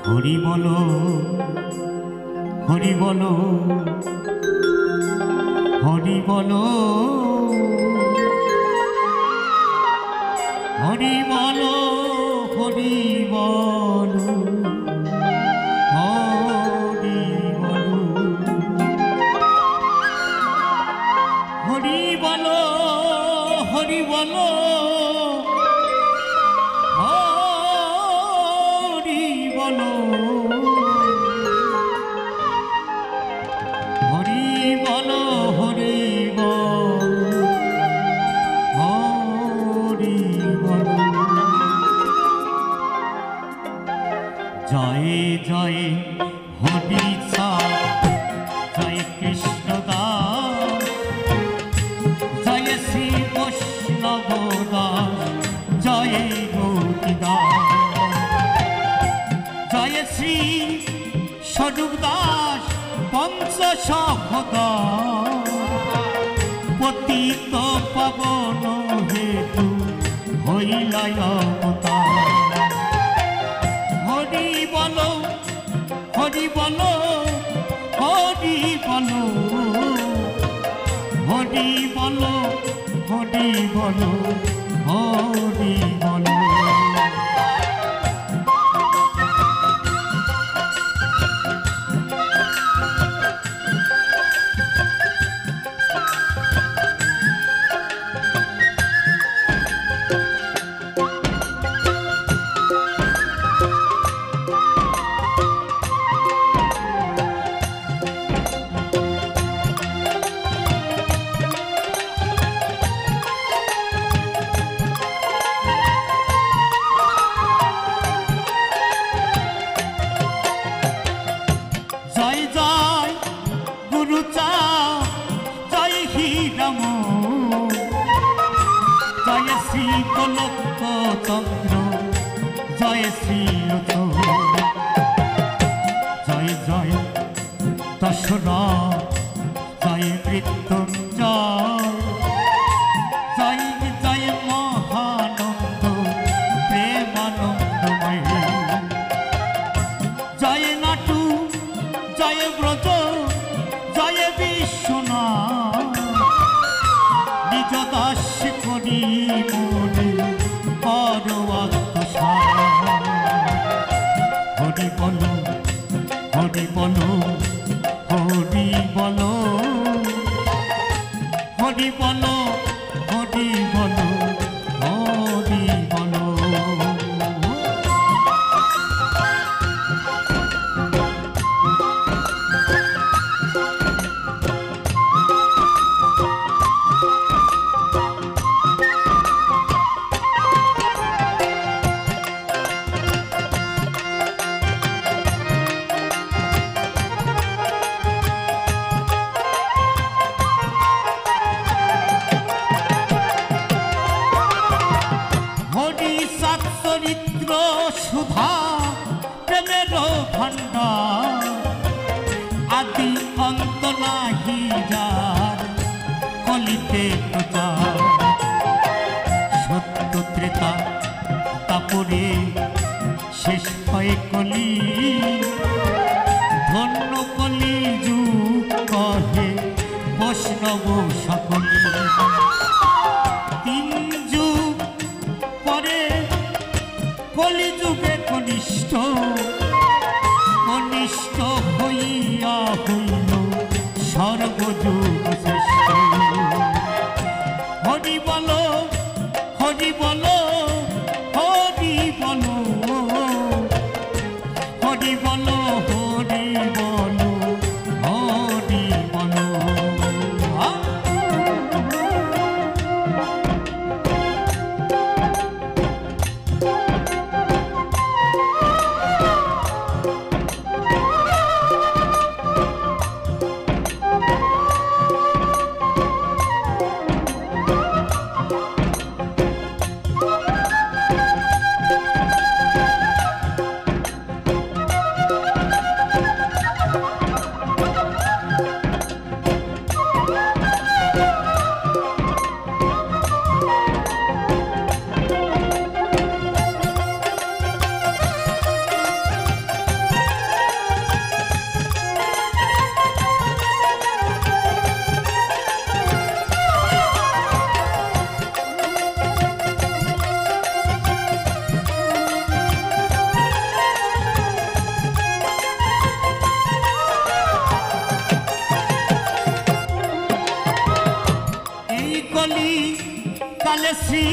হরি বলো হরি বলো হরি বলো হরি বলো হরি বলো হরি বলো হরি বলো হরি বলো जय जय हरि जय कृष्ण दास जय श्री वैष्णव दास जय गौरी दास जय श्री स्वरूप दास पंच सखदास पतित पावन हेतु हईला अवतार हरि बोलो हरि बोलो हरि बोलो हरि बोलो हरि बोलो हरि बोलो जय श्री गोलक चंद्र जय श्री जय जय दशरथ जय मृत्युंजय जय जय महानंद प्रेमानंदमय जय नाटू जय ब्रज जय विश्वनाथ निज दास करी मोरे हरि बोलो हरि बोलो हरि बोलो हरि बोलो हरि बोलो हरि बोलो चरित्र सुधा प्रेमेर भंडार आदि अंत नाही जार कलिते प्रचार सत्य त्रेता तापरे शेष हये कलि धन्य कलि जुग कहे वैष्णव सकली कलि जुगे कनिष्ठ कनिष्ठ हइया हइल सर्वजुग श्रेष्ठ हरि बोलो हरि बोलो हरि बोलो हरि बोलो हरि बोलो हरि बोलो কালে শ্রী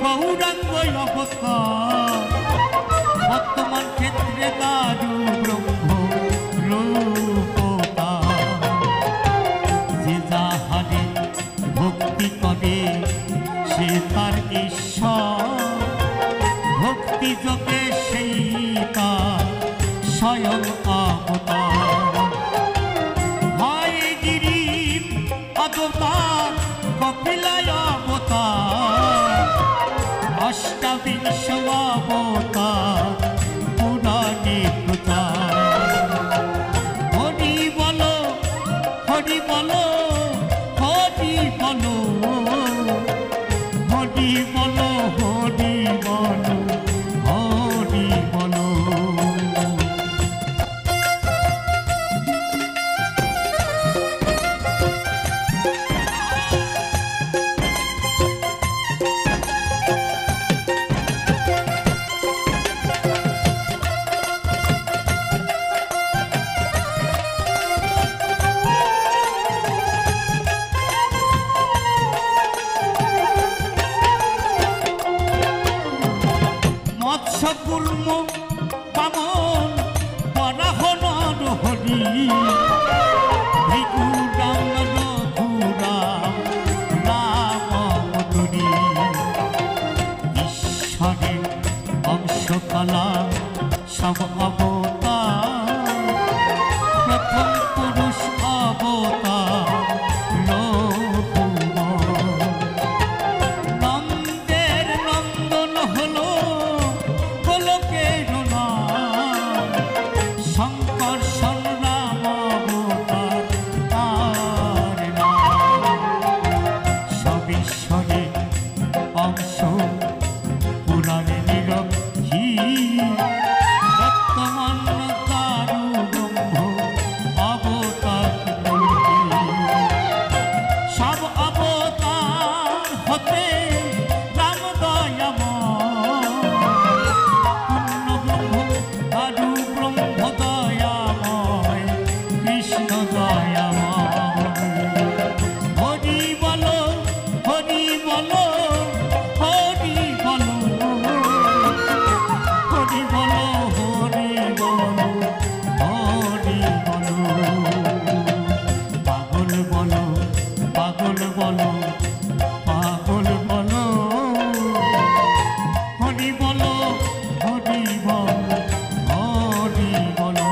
গৌরাঙ্গ অবতার বর্তমান ক্ষেত্রে দারু ব্রহ্ম রূপতার যে যাহারে ভক্তি করে সে তার ঈশ্বর ভক্তি যোগে সেই তার স্বয়ং অবতার হয় গিরি অবতার কপিলায় অবতার অষ্টাবিংশ অবতার পুরাণে প্রচার হরি বলো হরি বলো হরি বলো হরি বলো হরি বলো হরি বলো মৎস্যকুর্ম বামন বরাহ নরহরি ভৃগুরাম রঘুরাম রাম মধুরী ঈশ্বরের অংশকলা সব অবতার প্রথম পুরুষ অবতার নন্দের নন্দন হলো শঙ্কর সংগ্রাম অবতার তার নাম সব ঈশ্বরের অংশ পুরাণে নিরক্ষী বর্তমান দারু ব্রহ্ম অবতার সব অবতার হতে রাম দয়াময় পূর্ণ ব্রহ্ম দারু ব্রহ্ম দয়াময় কৃষ্ণ দয়াময় হরি বলো হরি বলো হরি বলো হরি বলো হরি বলো হরি বলো পাগল বলো পাগল বলো পাগল বলো হরি বলো হরি বলো হরি বলো